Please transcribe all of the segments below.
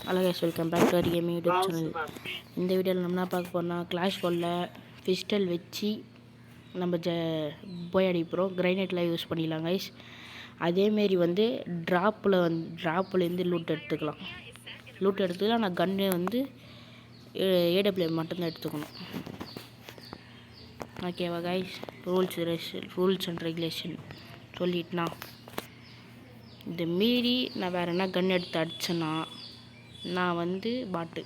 Hello guys, welcome back to our gaming YouTube channel. இந்த வீடியோவில் நம்ம என்ன பார்க்க போகிறோம்னா, கிளாஷ் கோலில் பிஸ்டல் வச்சு நம்ம போய் அடிப்போம். கிரைனேட்லாம் யூஸ் பண்ணிடலாம் கைஸ். அதேமாரி ட்ராப்லேருந்து லூட் எடுத்துக்கலாம். ஆனால் கன்னு ஏடபிள்யூஎம் மட்டும்தான் எடுத்துக்கணும். ஓகேவா கைஸ்? ரூல்ஸ் அண்ட் ரெகுலேஷன் சொல்லிட்டுனா, இந்த மீறி நான் வேறு என்ன கன் எடுத்து அடிச்சேன்னா நான் பாட்டு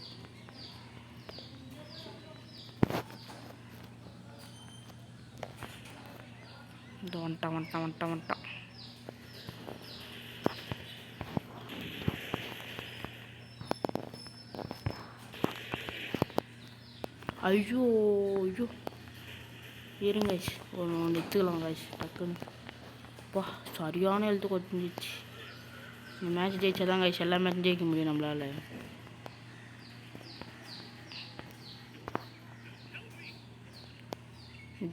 இந்த வந்துட்டான். ஐயோ இருங்க ஒன்று எடுத்துக்கலாம் காய்ச்சி டக்குன்னு. அப்பா சரியான எழுத்து கொத்திஞ்சிச்சு. இந்த மேட்ச் ஜெயிச்சா தான் காய்ச்சி எல்லா மேட்சும் ஜெயிக்க முடியும் நம்மளால்.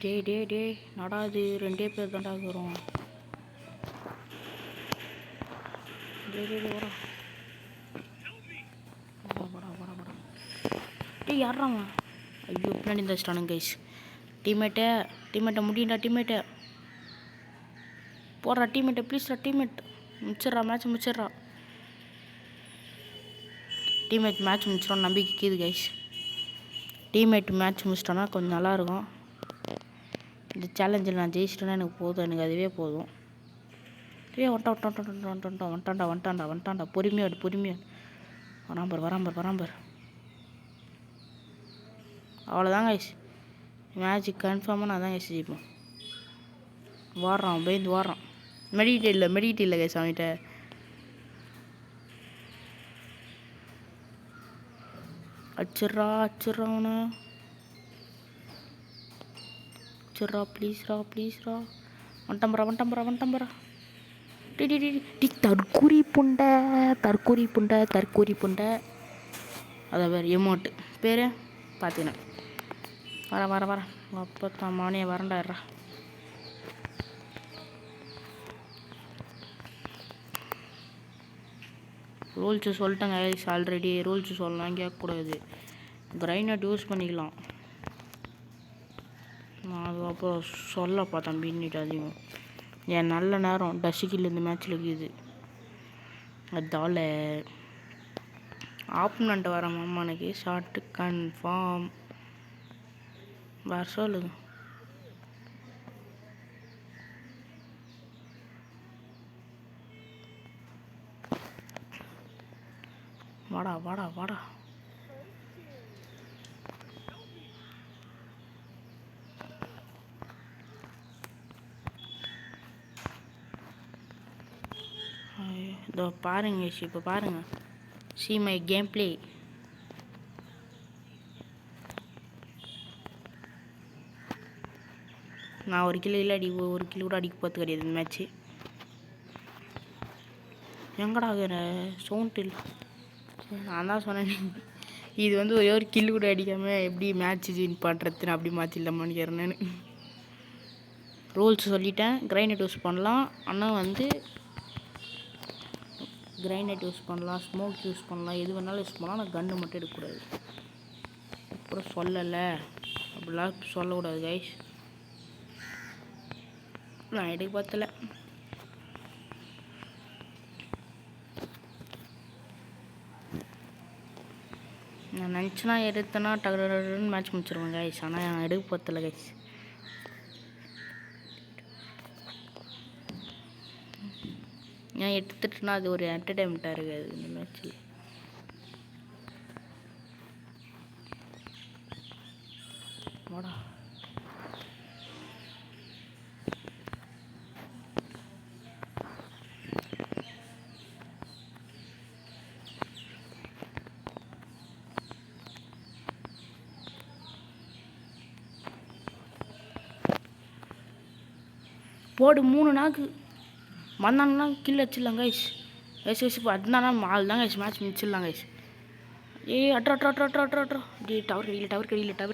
டே நடாது 2 பேர் தாண்டா இருக்கிறோம். யாராமா? ஐயோ பின்னாடி இந்த வச்சிட்டானுங்க கைஸ். டீம்மேட்டை முடியும்டா. டீம்மேட்டை போடுறா. டீம்மேட்டை ப்ளீஸ்டா. டீம்மேட் மேட்ச் முடிச்சிட்றா. டீம்மேட் மேட்ச் முடிச்சிடும் நம்பிக்கை கீது கைஸ். டீம்மேட் மேட்ச் முடிச்சிட்டோன்னா கொஞ்சம் நல்லாயிருக்கும். இந்த சேலஞ்சில் நான் ஜெயிச்சிட்டேன்னா எனக்கு போதும். எனக்கு அதுவே போதும். வந்துட்டான்டா. பொறுமையாக வராம்பர். அவ்வளோதாங்க கைஸ். மேட்ச் கன்ஃபார்மாக நான் தான் கைஸ் ஜெயிப்பேன். பயந்து வாடுறான். மெடிக்கிட்ட இல்லை கைஸ் அவன்கிட்ட. அடிச்சிட்றா அவனை. அடிச்சிட்றா ப்ளீஸ்ரா. வந்துட்டம்பரா. தற்கூரி புண்டை. அதை வேறு எமௌண்ட்டு பேர் பார்த்தீங்கன்னா வர அப்போ மாவனே வரண்டாடுறா. ரூல்ஸு சொல்லிட்டேங்க கைஸ். ஆல்ரெடி ரூல்ஸு சொல்லலாம், கேட்கக்கூடாது. கிரைனேட் யூஸ் பண்ணிக்கலாம். நான் அதுக்கப்புறம் சொல்லப்பா தம்பின்னுட்டு அதிகம். என் நல்ல நேரம் டஷிக்கில் இந்த மேட்ச்சில் இருக்குது. அதால் ஆப்போனண்ட் வர மாமா எனக்கு ஷார்ட்டு கன்ஃபார்ம். வேறு சொல்லுங்க. வாடா. இதோ பாருங்க, இப்போ பாருங்க. see my gameplay. நான் ஒரு கிலோ கூட அடிக்க போகிறது கிடையாது இந்த மேட்ச்சு. எங்கடா சவுண்ட் இல்லை. நான் தான் சொன்னேன், இது ஒரே ஒரு கில்லு கூட அடிக்காமல் எப்படி மேட்ச் வின் பண்ணுறதுன்னு அப்படி மாற்றிடலாமான்னு கேட்குறேன். ரூல்ஸ் சொல்லிட்டேன். கிரைனேட் யூஸ் பண்ணலாம். ஆனால் கிரைனேட் யூஸ் பண்ணலாம், ஸ்மோக் யூஸ் பண்ணலாம், எது வேணாலும் யூஸ் பண்ணலாம். ஆனால் கன்று மட்டும் எடுக்கக்கூடாது. அப்புறம் சொல்லலை அப்படிலாம் சொல்லக்கூடாது கைஸ். நான் எடுக்க பார்த்தல. நான் நினச்சினா எடுத்தேன்னா டக்குன்னு மேட்ச் முடிச்சிருவேன் கைஸ். ஆனால் நான் எடுக்க பார்த்தல கைஸ். நான் எடுத்துட்டுனா அது ஒரு என்டர்டைன்மெண்ட்டாக இருக்காது இந்த மேட்ச்சில். வாடா. போடு 3 நாக்கு வந்தாங்கன்னா கில் வச்சிடலாம் கைஸ். இப்போ அதுனா 4 தான் கைஸ் மேட்ச் முடிச்சிடலாம் கைஸ். அட்ரா டவர்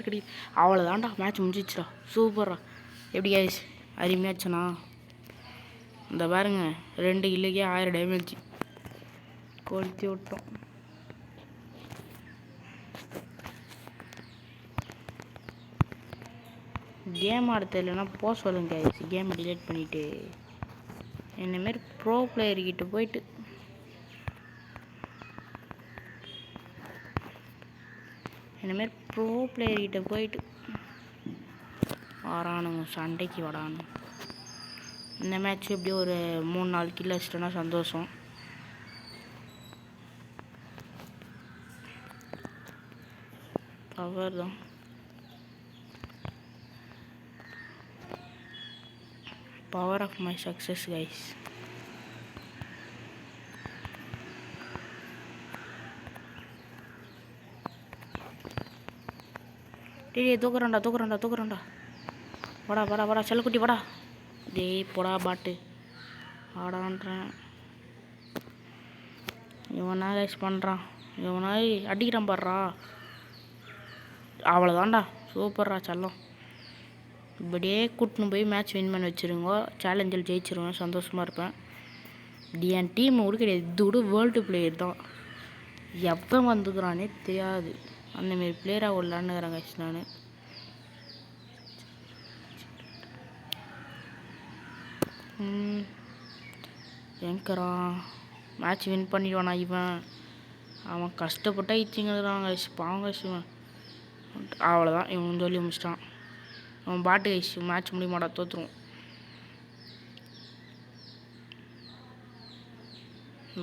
கடியில். அவ்வளோதான்டா மேட்ச் முடிஞ்சிச்சுடா. சூப்பரா. எப்படி கைஸ் அருமையாச்சுண்ணா? இந்த பாருங்க 2 கில்லுக்கே 1000 டேமேஜ் கொளுத்தி விட்டோம். கேம் ஆட தெரியலன்னா போக சொல்லுங்க கைஸ். கேம் டிலீட் பண்ணிவிட்டு இந்தமாரி ப்ரோ பிளேயர்கிட்ட போயிட்டு வரானுங்க சண்டைக்கு வரானுங்க. இந்த மேட்ச் எப்படியும் ஒரு 3-4 கில் வச்சிட்டோன்னா சந்தோஷம். பவர் தான் power of my success guys. டேய் தூக்குறான்டா. வாடா செல்லக்குட்டி வாடா. டேய் போடா பாட்டு ஆடான்றேன். இவனா கைஸ் பண்ணுறான். இவனா அடிக்கிறான் பாடுறா. அவ்வளோதான்டா, சூப்பர்ரா செல்லம். இப்படியே கூட்டின்னு போய் மேட்ச் வின் பண்ணி வச்சுருங்க. சேலஞ்சில் ஜெயிச்சிருவேன், சந்தோஷமாக இருப்பேன். என் டீம் கூட கிடையாது, இது கூட வேர்ல்டு பிளேயர் தான். எப்போ வந்துக்கிறானே தெரியாது. அந்தமாரி பிளேயராக விளாண்டுக்கிறேன் கைஸ் நான். எங்கறான் மேட்ச் வின் பண்ணிடுவானா இவன்? அவன் கஷ்டப்பட்டா இச்சிங்கிறான் கைஸ், பாவம் கைஸ் இவன். அவ்வளோதான், இவன் சொல்லி முடிச்சிட்டான். அவன் பாட்டு கைஸ், மேட்ச் முடியுமாடா, தோற்றுருவோம்.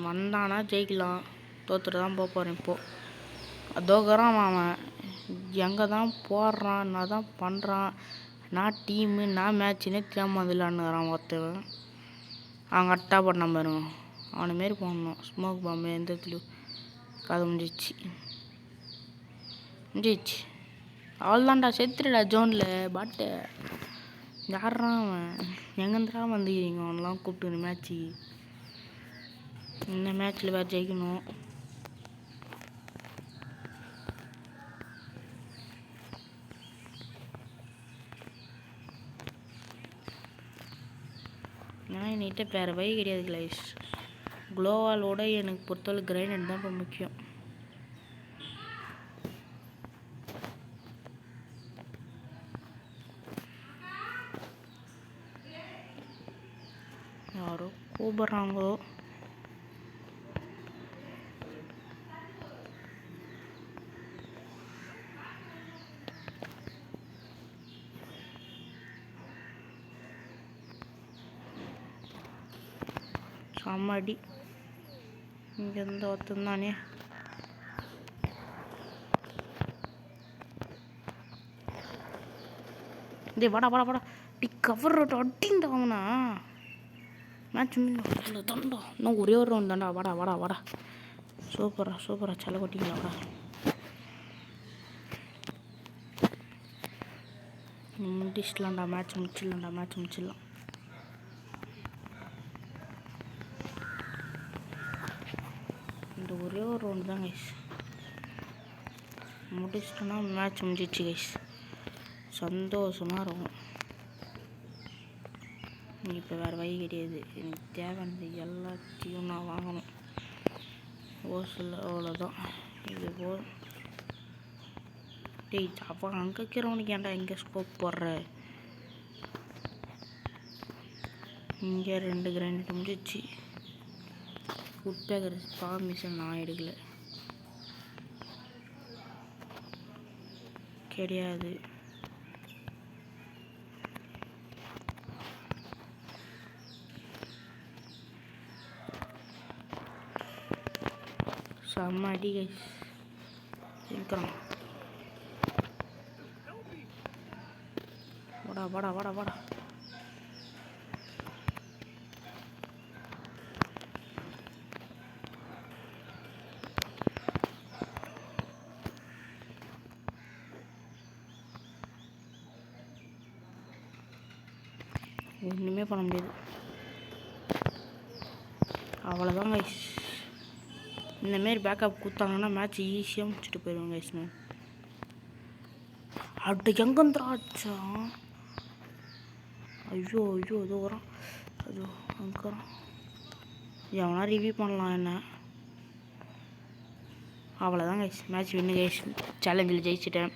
வந்தானா ஜெயிக்கலாம், தோற்றுட்டு தான் போக போகிறேன் இப்போது. அதோக்கறான் அவன் எங்கே தான் போடுறான், என்ன தான் பண்ணுறான், நான் டீமு நான் மேட்ச்சுன்னே தெரியாமல் வந்துடலான்னுறான் ஒருத்தவன். அவங்க அட்டா பண்ண பாருங்க, அவனை மாரி போடணும். ஸ்மோக் பாம்பு எந்த இடத்துலையும் கதை முடிஞ்சிச்சு. அவ்வளோதான்டா, செத்துடுடா ஜோனில் பாட்டு. யாரான் அவன்? எங்கேருந்துடா வந்துக்கிறீங்க அவனெலாம் கூப்பிட்டு மேட்ச்சு? இந்த மேட்ச்சில் வேறு ஜெயிக்கணும். நான் என்கிட்ட வேறு வழி கிடையாது கைஸ். குளோவாலோட எனக்கு பொறுத்தவரை கிரைண்ட் தான் இப்போ முக்கியம். யாரோ கூப்பிட்றாங்களோ. செம்மடி, இங்கேருந்து ஒருத்தந்தானே. டே வாடா டி கவர் அட்டிங்க அவனா. மேட்ச் தான்டா, இன்னும் ஒரே ஒரு ரவுண்ட் தான்டா. வாடா சூப்பரா செல்ல கொட்டிங்களா. வாடா முடிச்சிடலாம்டா, மேட்ச் முடிச்சிடலாம். இந்த ஒரே ஒரு ரவுண்ட் தான் கைஸ், முடிச்சிட்டோன்னா மேட்ச் முடிஞ்சிச்சு கைஸ். சந்தோஷமாக இருக்கும். இப்போ வேறு வழி கிடையாது, எனக்கு தேவையானது எல்லாத்தையும் நான் வாங்கணும். ஓசில் அவ்வளோதான். இது போல் டேய் அவன் அங்கே இருக்கிறவனுக்கு ஏன்டா இங்கே ஸ்கோப் போடுற? இங்கே 2 கிரைண்ட் முடிஞ்சிச்சு. ஃபுட் பேக்கர் பவர் மிஷின் நான் எடுக்கல கிடையாது. செம்ம அடி கைஸ், இருக்கிறான். வாடா ஒன்றுமே பண்ண முடியாது. அவ்வளோதான் கைஸ். இந்தமாரி பேக்கப் கொடுத்தாங்கன்னா மேட்ச் ஈஸியாக முடிச்சுட்டு போயிடுவாங்க கைஸ். நான் அட்டு எங்கேருந்துச்சா? ஐயோ இதோ வரான். ஐயோ அங்கே வரான். எவனா ரிவ்யூ பண்ணலாம் என்ன? அவ்வளோதான் கைஸ், மேட்ச் வின்னு கைஸ். சேலஞ்சில் ஜெயிச்சிட்டேன்.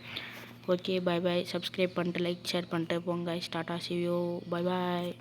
Okay, bye bye. சப்ஸ்கிரைப் பண்ணிட்டு, லைக், ஷேர் பண்ணிட்டு போங்க guys. Tata, see you. Bye bye.